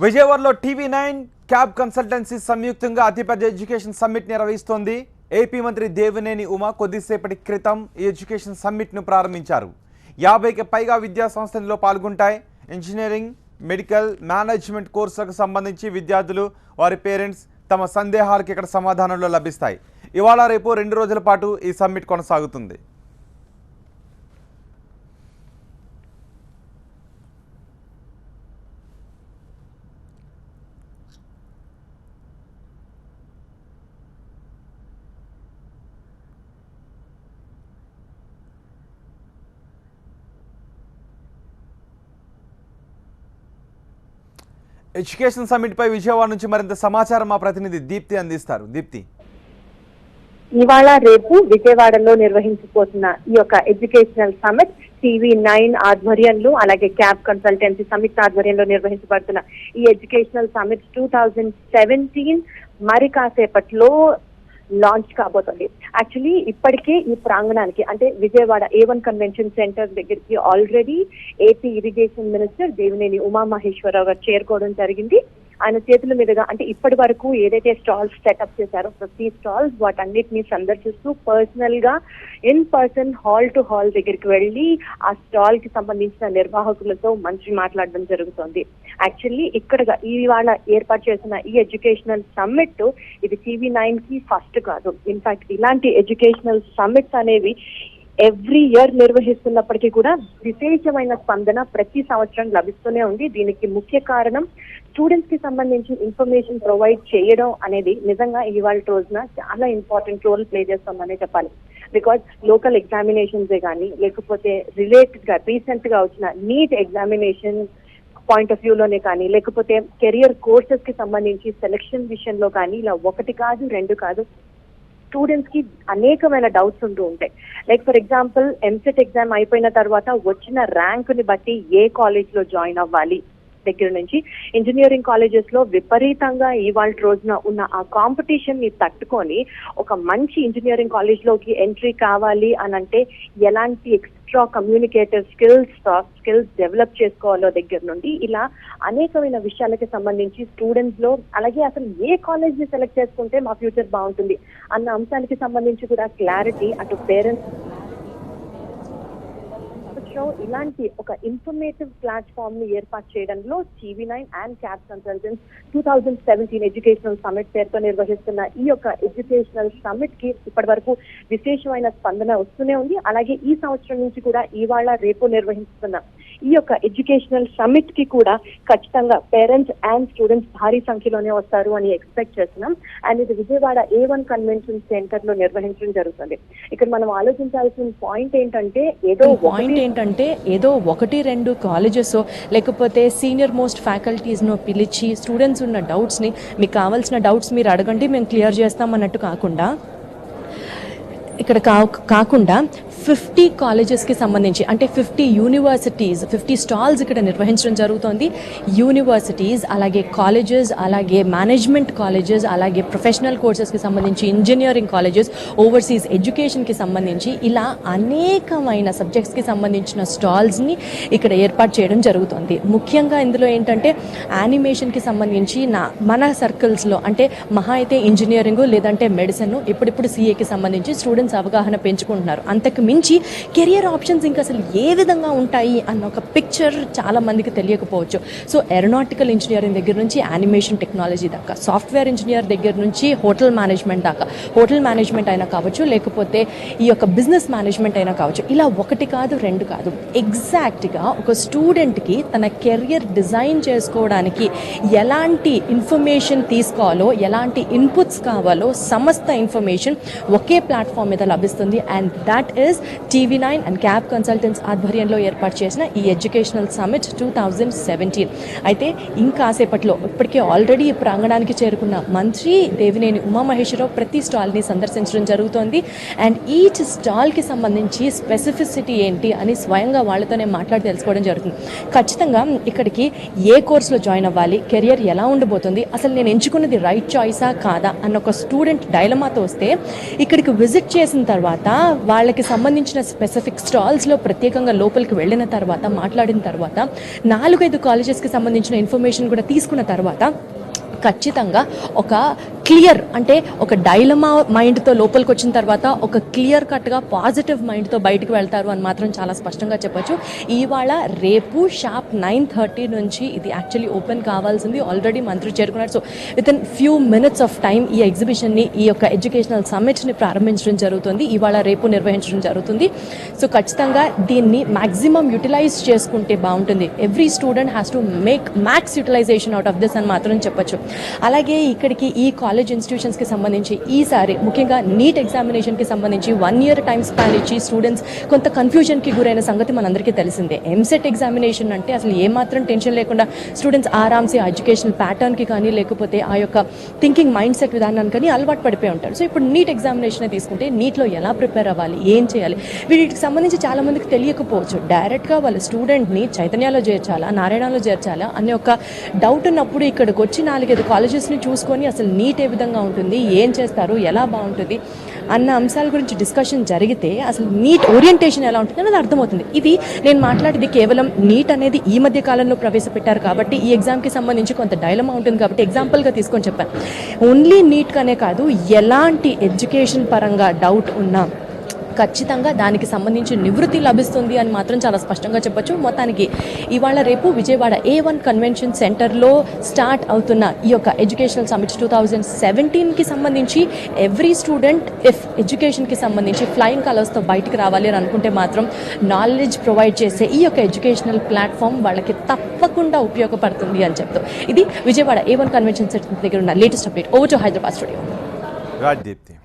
విజయవాడలో TV9 cab consultancy సంయుక్తంగా అతిపెద్ద ఎడ్యుకేషన్ సమ్మిట్ నిర్వహిస్తోంది. ఏపీ మంత్రి దేవినేని ఉమా కొద్దిసేపటి క్రితం ఈ ఎడ్యుకేషన్ సమ్మిట్ను ప్రారంభించారు. 50కి పైగా విద్యా సంస్థల్లో పాల్గొంటాయి. ఇంజనీరింగ్, మెడికల్, మేనేజ్మెంట్ కోర్సులకు సంబంధించి విద్యార్థులు, వారి పేరెంట్స్ తమ సందేహాలకు ఇక్కడ సమాధానాలు లభిస్తాయి. ఇవాళ రేపు 2 రోజుల పాటు ఈ సమ్మిట్ కొనసాగుతుంది. ఎడ్యుకేషన్ సమ్మిట్ పై విజయవాడ నుంచి మరింత సమాచారం మా ప్రతినిధి దీప్తి అందిస్తారు. దీప్తి, ఇవాళ రేపు విజయవాడలో నిర్వహించబోతున్న ఈ యొక్క ఎడ్యుకేషనల్ సమిట్ టీవీ9 ఆధ్వర్యంలో అలాగే క్యాబ్ కన్సల్టెన్సీ సమిట్ ఆధ్వర్యంలో నిర్వహించబడుతున్న ఈ ఎడ్యుకేషనల్ సమిట్ 2017 మరి కాసేపట్లో లాంచ్ కాబోతుంది. యాక్చువల్లీ ఇప్పటికే ఈ ప్రాంగణానికి అంటే విజయవాడ A1 కన్వెన్షన్ సెంటర్ దగ్గరికి already AP irrigation minister Devineni Umamaheswararao గారు చేరుకోవడం జరిగింది. ఆయన చేతుల మీదుగా అంటే ఇప్పటి వరకు ఏదైతే స్టాల్స్ సెటప్ చేశారో ప్రతి స్టాల్స్ వాటన్నిటిని సందర్శిస్తూ పర్సనల్ గా in person hall to hall దగ్గరికి వెళ్ళి ఆ స్టాల్ కి సంబంధించిన నిర్వాహకులతో మంచి మాట్లాడడం జరుగుతుంది. యాక్చువల్లీ ఇక్కడ ఇవాళ ఏర్పాటు చేసిన ఈ ఎడ్యుకేషనల్ సమ్మిట్ ఇది టీవీ9 కి ఫస్ట్ కాదు. ఇన్ఫాక్ట్ ఇలాంటి ఎడ్యుకేషనల్ సమ్మిట్స్ అనేవి ఎవ్రీ ఇయర్ నిర్వహిస్తున్నప్పటికీ కూడా విశేషమైన స్పందన ప్రతి సంవత్సరం లభిస్తూనే ఉంది. దీనికి ముఖ్య కారణం స్టూడెంట్స్ కి సంబంధించి ఇన్ఫర్మేషన్ ప్రొవైడ్ చేయడం అనేది నిజంగా ఇవాళ రోజున చాలా ఇంపార్టెంట్ రోల్ ప్లే చేస్తుందనే చెప్పాలి. బికాజ్ లోకల్ ఎగ్జామినేషన్స్ కానీ లేకపోతే రిలేటెడ్ గా రీసెంట్ గా వచ్చిన నీట్ ఎగ్జామినేషన్ పాయింట్ ఆఫ్ వ్యూలోనే కానీ లేకపోతే కెరియర్ కోర్సెస్ కి సంబంధించి సెలక్షన్ విషయంలో కానీ ఇలా 1 కాదు 2 కాదు స్టూడెంట్స్ కి అనేకమైన డౌట్స్ ఉంటూ ఉంటాయి. Like for example EAMCET exam అయిపోయిన తర్వాత వచ్చిన ర్యాంక్ ని బట్టి ఏ కాలేజ్ లో జాయిన్ అవ్వాలి దగ్గర నుంచి ఇంజనీరింగ్ కాలేజెస్ లో విపరీతంగా ఇవాళ రోజున ఉన్న ఆ కాంపిటీషన్ ని తట్టుకొని ఒక మంచి ఇంజనీరింగ్ కాలేజ్ లోకి ఎంట్రీ కావాలి అని అంటే ఎలాంటి extra communicative skills, soft skills develop చేసుకోవాలో దగ్గర నుండి ఇలా అనేకమైన విషయాలకి సంబంధించి స్టూడెంట్స్ లో అలాగే అసలు ఏ కాలేజ్ ని సెలెక్ట్ చేసుకుంటే మా ఫ్యూచర్ బాగుంటుంది అన్న అంశానికి సంబంధించి కూడా క్లారిటీ అటు పేరెంట్స్ ఇలాంటి ఒక ఇన్ఫర్మేటివ్ ప్లాట్ఫామ్ ని ఏర్పాటు చేయడంలో TV9 and cab consultancy 2017 educational summit పేరుతో నిర్వహిస్తున్న ఈ యొక్క ఎడ్యుకేషనల్ సమిట్ కి ఇప్పటి వరకు విశేషమైన స్పందన వస్తూనే ఉంది. అలాగే ఈ సంవత్సరం నుంచి కూడా ఇవాళ రేపు నిర్వహిస్తున్న ఈ యొక్క ఎడ్యుకేషనల్ సమిట్ కి కూడా ఖచ్చితంగా పేరెంట్స్ అండ్ స్టూడెంట్స్ భారీ సంఖ్యలోనే వస్తారు అని ఎక్స్పెక్ట్ చేస్తున్నాం. అండ్ ఇది విజయవాడ A1 కన్వెన్షన్ సెంటర్ లో నిర్వహించడం జరుగుతుంది. ఇక్కడ మనం ఆలోచించాల్సిన పాయింట్ ఏంటంటే ఏదో 1-2 కాలేజెస్ లేకపోతే సీనియర్ మోస్ట్ ఫ్యాకల్టీస్ను పిలిచి స్టూడెంట్స్ ఉన్న డౌట్స్ని మీకు కావాల్సిన డౌట్స్ మీరు అడగండి మేము క్లియర్ చేస్తాం అన్నట్టు కాకుండా ఇక్కడ కాకుండా 50 కాలేజెస్కి సంబంధించి అంటే 50 యూనివర్సిటీస్ 50 స్టాల్స్ ఇక్కడ నిర్వహించడం జరుగుతోంది. యూనివర్సిటీస్ అలాగే కాలేజెస్ అలాగే మేనేజ్మెంట్ కాలేజెస్ అలాగే ప్రొఫెషనల్ కోర్సెస్కి సంబంధించి ఇంజనీరింగ్ కాలేజెస్ ఓవర్సీస్ ఎడ్యుకేషన్కి సంబంధించి ఇలా అనేకమైన సబ్జెక్ట్స్కి సంబంధించిన స్టాల్స్ని ఇక్కడ ఏర్పాటు చేయడం జరుగుతుంది. ముఖ్యంగా ఇందులో ఏంటంటే యానిమేషన్కి సంబంధించి మన సర్కిల్స్లో అంటే మహా అయితే ఇంజనీరింగ్ లేదంటే మెడిసిన్ ఇప్పుడిప్పుడు CAకి సంబంధించి స్టూడెంట్స్ అవగాహన పెంచుకుంటున్నారు. అంతకు మించి కెరియర్ ఆప్షన్స్ ఇంకా అసలు ఏ విధంగా ఉంటాయి అన్న ఒక పిక్చర్ చాలా మందికి తెలియకపోవచ్చు. సో ఏరోనాటికల్ ఇంజనీరింగ్ దగ్గర నుంచి యానిమేషన్ టెక్నాలజీ దాకా, సాఫ్ట్వేర్ ఇంజనీర్ దగ్గర నుంచి హోటల్ మేనేజ్మెంట్ దాకా, హోటల్ మేనేజ్మెంట్ అయినా కావచ్చు లేకపోతే ఈ యొక్క బిజినెస్ మేనేజ్మెంట్ అయినా కావచ్చు, ఇలా 1 కాదు 2 కాదు ఎగ్జాక్ట్గా ఒక స్టూడెంట్కి తన కెరియర్ డిజైన్ చేసుకోవడానికి ఎలాంటి ఇన్ఫర్మేషన్ తీసుకోవాలో ఎలాంటి ఇన్పుట్స్ కావాలో సమస్త ఇన్ఫర్మేషన్ ఒకే ప్లాట్ఫామ్ మీద లభిస్తుంది. And that is TV9 and cab consultancy ఆధ్వర్యంలో ఏర్పాటు చేసిన ఈ ఎడ్యుకేషనల్ సమిట్ 2017. అయితే ఇంకాసేపట్లో ఇప్పటికే ఆల్రెడీ ఈ ప్రాంగణానికి చేరుకున్న మంత్రి దేవినేని ఉమామహేశ్వరరావు ప్రతి స్టాల్ని సందర్శించడం జరుగుతోంది. అండ్ ఈచ్ స్టాల్కి సంబంధించి స్పెసిఫిసిటీ ఏంటి అని స్వయంగా వాళ్ళతోనే మాట్లాడి తెలుసుకోవడం జరుగుతుంది. ఖచ్చితంగా ఇక్కడికి ఏ కోర్సులో జాయిన్ అవ్వాలి, కెరియర్ ఎలా ఉండబోతుంది, అసలు నేను ఎంచుకున్నది రైట్ చాయిసా కాదా అన్న ఒక స్టూడెంట్ డైలమాతో వస్తే ఇక్కడికి విజిట్ చేసిన తర్వాత వాళ్ళకి సంబంధించి సంబంధించిన స్పెసిఫిక్ స్టాల్స్లో ప్రత్యేకంగా లోపలికి వెళ్ళిన తర్వాత మాట్లాడిన తర్వాత 4-5 కాలేజెస్కి సంబంధించిన ఇన్ఫర్మేషన్ కూడా తీసుకున్న తర్వాత ఖచ్చితంగా ఒక క్లియర్ అంటే ఒక డైలమా మైండ్తో లోపలికి వచ్చిన తర్వాత ఒక క్లియర్ కట్గా పాజిటివ్ మైండ్తో బయటకు వెళ్తారు అని మాత్రం చాలా స్పష్టంగా చెప్పొచ్చు. ఇవాళ రేపు షార్ప్ 9:30 నుంచి ఇది యాక్చువల్లీ ఓపెన్ కావాల్సింది. ఆల్రెడీ మంత్రి చేరుకున్నారు. So within few minutes of time ఈ ఎగ్జిబిషన్ని, ఈ యొక్క ఎడ్యుకేషనల్ సమ్మిట్ని ప్రారంభించడం జరుగుతుంది. ఇవాళ రేపు నిర్వహించడం జరుగుతుంది. సో ఖచ్చితంగా దీన్ని మ్యాక్సిమం యూటిలైజ్ చేసుకుంటే బాగుంటుంది. Every student has to make max utilisation out of this అని మాత్రం చెప్పొచ్చు. అలాగే ఇక్కడికి ఈ కాలేజ్ ఇన్స్టిట్యూషన్స్కి సంబంధించి ఈసారి ముఖ్యంగా నీట్ ఎగ్జామినేషన్కి సంబంధించి 1 year టైం స్పాన్ ఇచ్చి స్టూడెంట్స్ కొంత కన్ఫ్యూజన్కి గురైన సంగతి మనందరికీ తెలిసిందే. ఎంసెట్ ఎగ్జామినేషన్ అంటే అసలు ఏమాత్రం టెన్షన్ లేకుండా స్టూడెంట్స్ ఆరామ్సే ఆ ఎడ్యుకేషనల్ ప్యాటర్న్కి కానీ లేకపోతే ఆ యొక్క థింకింగ్ మైండ్ సెట్ విధానానికి కానీ అలవాటు పడిపోయి ఉంటారు. సో ఇప్పుడు నీట్ ఎగ్జామినేషన్ తీసుకుంటే నీట్లో ఎలా ప్రిపేర్ అవ్వాలి, ఏం చేయాలి, వీటికి సంబంధించి చాలామందికి తెలియకపోవచ్చు. డైరెక్ట్గా వాళ్ళ స్టూడెంట్ని చైతన్యాలో చేర్చాలా, నారాయణలో చేర్చాలా అనే ఒక డౌట్ ఉన్నప్పుడు ఇక్కడికి వచ్చి 4-5 కాలేజెస్ని చూసుకొని అసలు నీట్ ఏ విధంగా ఉంటుంది, ఏం చేస్తారు, ఎలా బాగుంటుంది అన్న అంశాల గురించి డిస్కషన్ జరిగితే అసలు నీట్ ఓరియంటేషన్ ఎలా ఉంటుంది అనేది అర్థమవుతుంది. ఇది నేను మాట్లాడేది కేవలం నీట్ అనేది ఈ మధ్య కాలంలో ప్రవేశపెట్టారు కాబట్టి ఈ ఎగ్జామ్కి సంబంధించి కొంత డైలమా ఉంటుంది కాబట్టి ఎగ్జాంపుల్గా తీసుకొని చెప్పాను. ఓన్లీ నీట్గానే కాదు, ఎలాంటి ఎడ్యుకేషన్ పరంగా డౌట్ ఉన్నా ఖచ్చితంగా దానికి సంబంధించి నివృత్తి లభిస్తుంది అని మాత్రం చాలా స్పష్టంగా చెప్పొచ్చు. మొత్తానికి ఇవాళ రేపు విజయవాడ A1 కన్వెన్షన్ సెంటర్లో స్టార్ట్ అవుతున్న ఈ యొక్క ఎడ్యుకేషనల్ సమ్మిట్ 2017కి సంబంధించి ఎవ్రీ స్టూడెంట్ ఇఫ్ ఎడ్యుకేషన్కి సంబంధించి ఫ్లయింగ్ కలర్స్తో బయటికి రావాలి అని అనుకుంటే మాత్రం నాలెడ్జ్ ప్రొవైడ్ చేసే ఈ యొక్క ఎడ్యుకేషనల్ ప్లాట్ఫామ్ వాళ్ళకి తప్పకుండా ఉపయోగపడుతుంది అని చెప్తూ ఇది విజయవాడ A1 కన్వెన్షన్ సెంటర్ దగ్గర ఉన్న latest update. Over to Hyderabad studio. రాజ్దీప్తి.